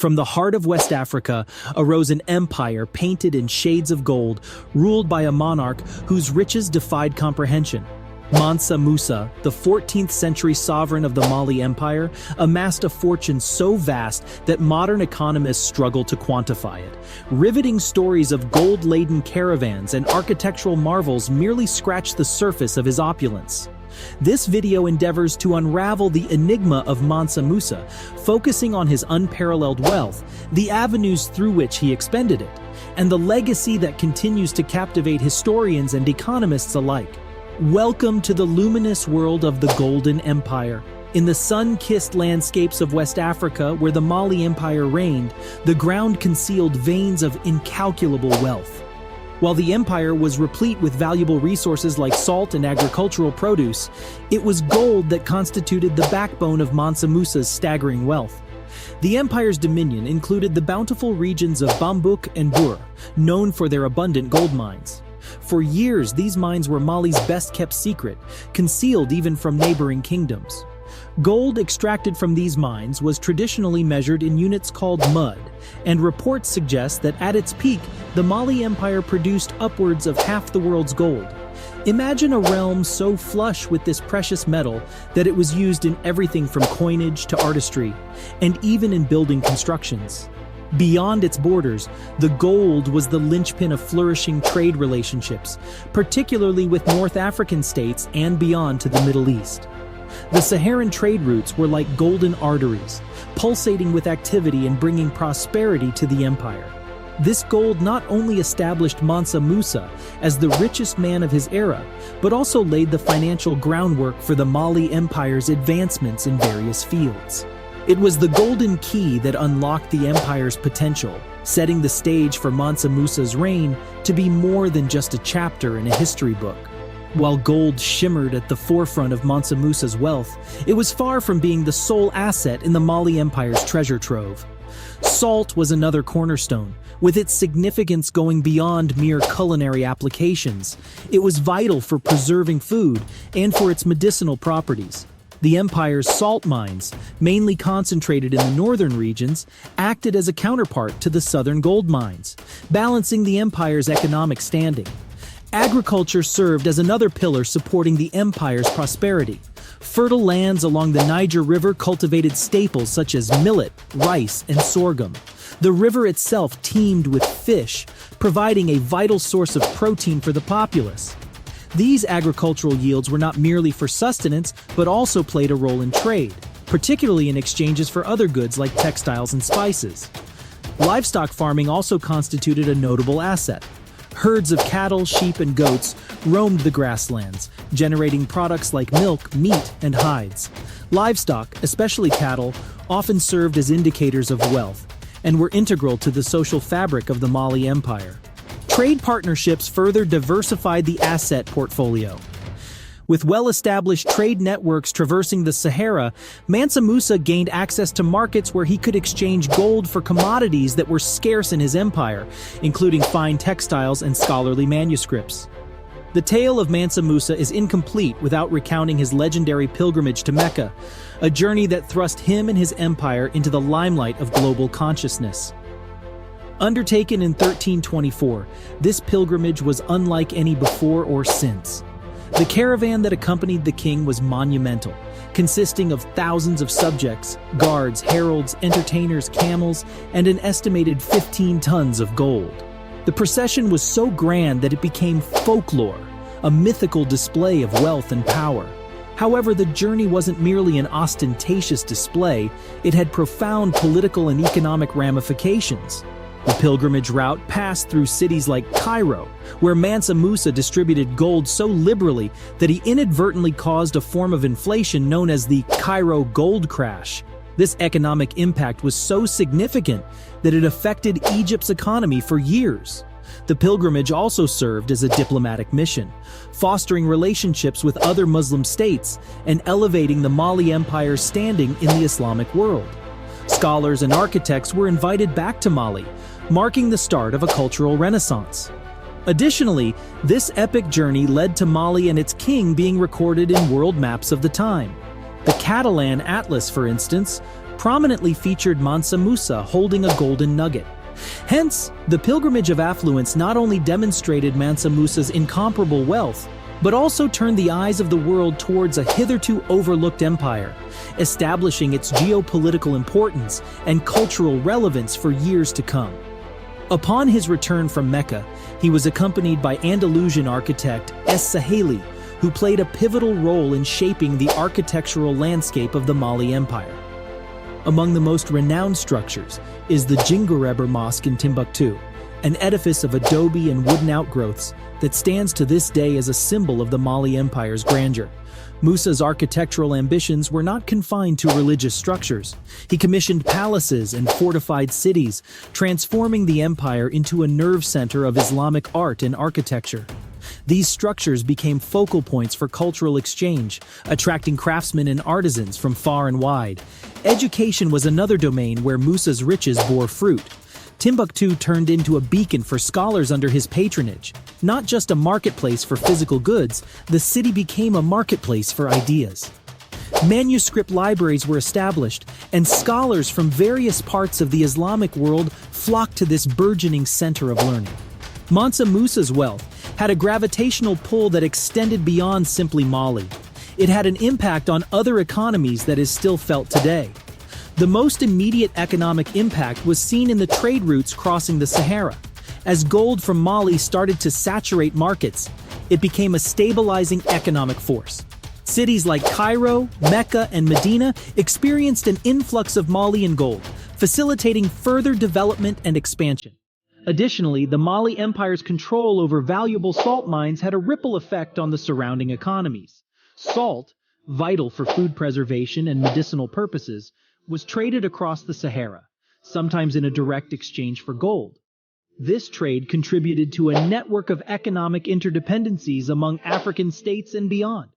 From the heart of West Africa arose an empire painted in shades of gold, ruled by a monarch whose riches defied comprehension. Mansa Musa, the 14th century sovereign of the Mali Empire, amassed a fortune so vast that modern economists struggle to quantify it. Riveting stories of gold-laden caravans and architectural marvels merely scratch the surface of his opulence. This video endeavors to unravel the enigma of Mansa Musa, focusing on his unparalleled wealth, the avenues through which he expended it, and the legacy that continues to captivate historians and economists alike. Welcome to the luminous world of the Golden Empire. In the sun-kissed landscapes of West Africa, where the Mali Empire reigned, the ground concealed veins of incalculable wealth. While the empire was replete with valuable resources like salt and agricultural produce, it was gold that constituted the backbone of Mansa Musa's staggering wealth. The empire's dominion included the bountiful regions of Bambouk and Bur, known for their abundant gold mines. For years, these mines were Mali's best-kept secret, concealed even from neighboring kingdoms. Gold extracted from these mines was traditionally measured in units called mud, and reports suggest that at its peak, the Mali Empire produced upwards of half the world's gold. Imagine a realm so flush with this precious metal that it was used in everything from coinage to artistry, and even in building constructions. Beyond its borders, the gold was the linchpin of flourishing trade relationships, particularly with North African states and beyond to the Middle East. The Saharan trade routes were like golden arteries, pulsating with activity and bringing prosperity to the empire. This gold not only established Mansa Musa as the richest man of his era, but also laid the financial groundwork for the Mali Empire's advancements in various fields. It was the golden key that unlocked the empire's potential, setting the stage for Mansa Musa's reign to be more than just a chapter in a history book. While gold shimmered at the forefront of Mansa Musa's wealth, it was far from being the sole asset in the Mali Empire's treasure trove. Salt was another cornerstone, with its significance going beyond mere culinary applications. It was vital for preserving food and for its medicinal properties. The empire's salt mines, mainly concentrated in the northern regions, acted as a counterpart to the southern gold mines, balancing the empire's economic standing. Agriculture served as another pillar supporting the empire's prosperity. Fertile lands along the Niger River cultivated staples such as millet, rice, and sorghum. The river itself teemed with fish, providing a vital source of protein for the populace. These agricultural yields were not merely for sustenance, but also played a role in trade, particularly in exchanges for other goods like textiles and spices. Livestock farming also constituted a notable asset. Herds of cattle, sheep, and goats roamed the grasslands, generating products like milk, meat, and hides. Livestock, especially cattle, often served as indicators of wealth and were integral to the social fabric of the Mali Empire. Trade partnerships further diversified the asset portfolio. With well-established trade networks traversing the Sahara, Mansa Musa gained access to markets where he could exchange gold for commodities that were scarce in his empire, including fine textiles and scholarly manuscripts. The tale of Mansa Musa is incomplete without recounting his legendary pilgrimage to Mecca, a journey that thrust him and his empire into the limelight of global consciousness. Undertaken in 1324, this pilgrimage was unlike any before or since. The caravan that accompanied the king was monumental, consisting of thousands of subjects, guards, heralds, entertainers, camels, and an estimated 15 tons of gold. The procession was so grand that it became folklore, a mythical display of wealth and power. However, the journey wasn't merely an ostentatious display, it had profound political and economic ramifications. The pilgrimage route passed through cities like Cairo, where Mansa Musa distributed gold so liberally that he inadvertently caused a form of inflation known as the Cairo gold crash. This economic impact was so significant that it affected Egypt's economy for years. The pilgrimage also served as a diplomatic mission, fostering relationships with other Muslim states and elevating the Mali Empire's standing in the Islamic world. Scholars and architects were invited back to Mali, marking the start of a cultural renaissance. Additionally, this epic journey led to Mali and its king being recorded in world maps of the time. The Catalan Atlas, for instance, prominently featured Mansa Musa holding a golden nugget. Hence, the pilgrimage of affluence not only demonstrated Mansa Musa's incomparable wealth, but also turned the eyes of the world towards a hitherto overlooked empire, establishing its geopolitical importance and cultural relevance for years to come. Upon his return from Mecca, he was accompanied by Andalusian architect Es-Saheli, who played a pivotal role in shaping the architectural landscape of the Mali Empire. Among the most renowned structures is the Djinguereber Mosque in Timbuktu, an edifice of adobe and wooden outgrowths that stands to this day as a symbol of the Mali Empire's grandeur. Musa's architectural ambitions were not confined to religious structures. He commissioned palaces and fortified cities, transforming the empire into a nerve center of Islamic art and architecture. These structures became focal points for cultural exchange, attracting craftsmen and artisans from far and wide. Education was another domain where Musa's riches bore fruit. Timbuktu turned into a beacon for scholars under his patronage. Not just a marketplace for physical goods, the city became a marketplace for ideas. Manuscript libraries were established, and scholars from various parts of the Islamic world flocked to this burgeoning center of learning. Mansa Musa's wealth had a gravitational pull that extended beyond simply Mali. It had an impact on other economies that is still felt today. The most immediate economic impact was seen in the trade routes crossing the Sahara. As gold from Mali started to saturate markets, it became a stabilizing economic force. Cities like Cairo, Mecca, and Medina experienced an influx of Malian gold, facilitating further development and expansion. Additionally, the Mali Empire's control over valuable salt mines had a ripple effect on the surrounding economies. Salt, vital for food preservation and medicinal purposes, was traded across the Sahara, sometimes in a direct exchange for gold. This trade contributed to a network of economic interdependencies among African states and beyond.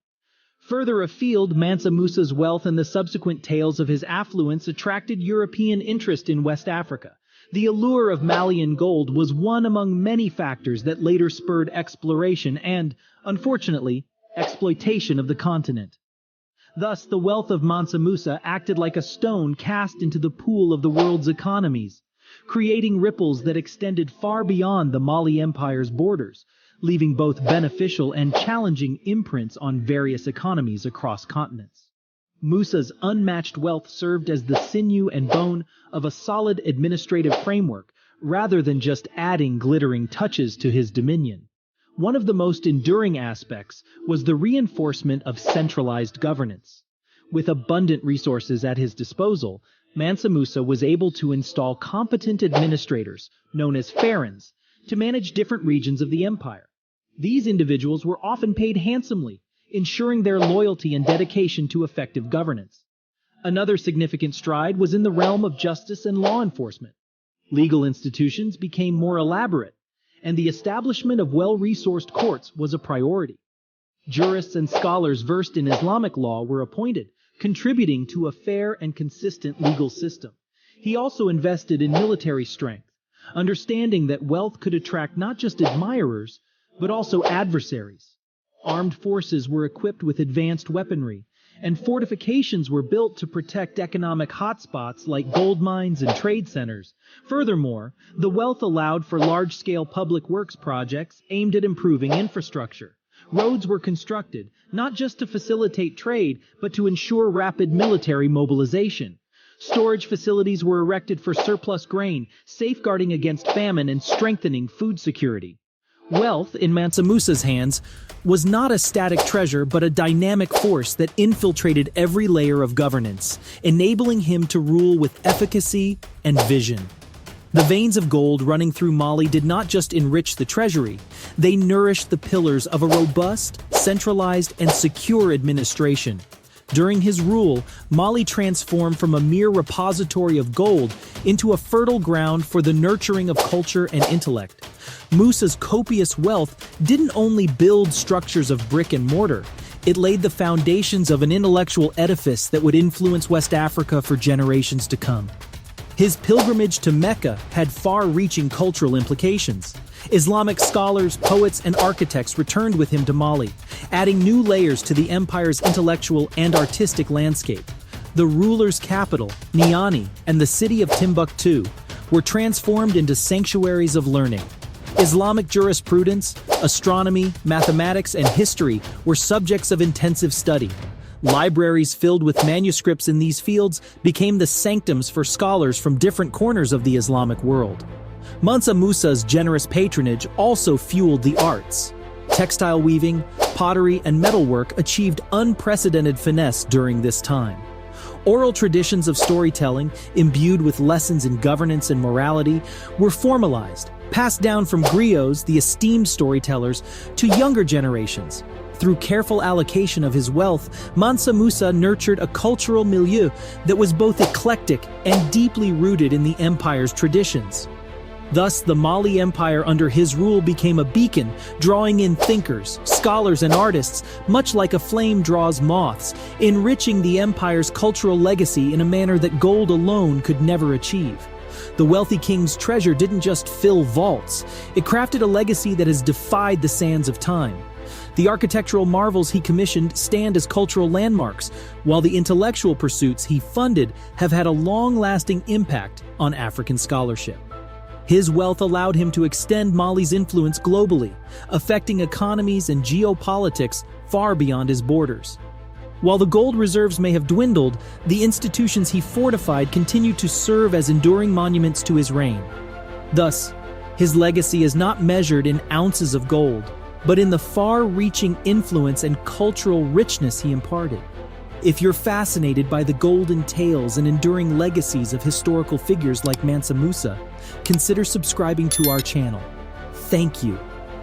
Further afield, Mansa Musa's wealth and the subsequent tales of his affluence attracted European interest in West Africa. The allure of Malian gold was one among many factors that later spurred exploration and, unfortunately, exploitation of the continent. Thus, the wealth of Mansa Musa acted like a stone cast into the pool of the world's economies, creating ripples that extended far beyond the Mali Empire's borders, leaving both beneficial and challenging imprints on various economies across continents. Musa's unmatched wealth served as the sinew and bone of a solid administrative framework, rather than just adding glittering touches to his dominion. One of the most enduring aspects was the reinforcement of centralized governance. With abundant resources at his disposal, Mansa Musa was able to install competent administrators, known as pharaohs, to manage different regions of the empire. These individuals were often paid handsomely, ensuring their loyalty and dedication to effective governance. Another significant stride was in the realm of justice and law enforcement. Legal institutions became more elaborate, and the establishment of well-resourced courts was a priority. Jurists and scholars versed in Islamic law were appointed, contributing to a fair and consistent legal system. He also invested in military strength, understanding that wealth could attract not just admirers, but also adversaries. Armed forces were equipped with advanced weaponry, and fortifications were built to protect economic hotspots like gold mines and trade centers. Furthermore, the wealth allowed for large-scale public works projects aimed at improving infrastructure. Roads were constructed, not just to facilitate trade, but to ensure rapid military mobilization. Storage facilities were erected for surplus grain, safeguarding against famine and strengthening food security. Wealth, in Mansa Musa's hands, was not a static treasure but a dynamic force that infiltrated every layer of governance, enabling him to rule with efficacy and vision. The veins of gold running through Mali did not just enrich the treasury, they nourished the pillars of a robust, centralized, and secure administration. During his rule, Mali transformed from a mere repository of gold into a fertile ground for the nurturing of culture and intellect. Musa's copious wealth didn't only build structures of brick and mortar, it laid the foundations of an intellectual edifice that would influence West Africa for generations to come. His pilgrimage to Mecca had far-reaching cultural implications. Islamic scholars, poets, and architects returned with him to Mali, adding new layers to the empire's intellectual and artistic landscape. The ruler's capital, Niani, and the city of Timbuktu were transformed into sanctuaries of learning. Islamic jurisprudence, astronomy, mathematics, and history were subjects of intensive study. Libraries filled with manuscripts in these fields became the sanctums for scholars from different corners of the Islamic world. Mansa Musa's generous patronage also fueled the arts. Textile weaving, pottery, and metalwork achieved unprecedented finesse during this time. Oral traditions of storytelling, imbued with lessons in governance and morality, were formalized, passed down from griots, the esteemed storytellers, to younger generations. Through careful allocation of his wealth, Mansa Musa nurtured a cultural milieu that was both eclectic and deeply rooted in the empire's traditions. Thus, the Mali Empire under his rule became a beacon, drawing in thinkers, scholars, and artists, much like a flame draws moths, enriching the empire's cultural legacy in a manner that gold alone could never achieve. The wealthy king's treasure didn't just fill vaults, it crafted a legacy that has defied the sands of time. The architectural marvels he commissioned stand as cultural landmarks, while the intellectual pursuits he funded have had a long-lasting impact on African scholarship. His wealth allowed him to extend Mali's influence globally, affecting economies and geopolitics far beyond his borders. While the gold reserves may have dwindled, the institutions he fortified continue to serve as enduring monuments to his reign. Thus, his legacy is not measured in ounces of gold, but in the far-reaching influence and cultural richness he imparted. If you're fascinated by the golden tales and enduring legacies of historical figures like Mansa Musa, consider subscribing to our channel. Thank you.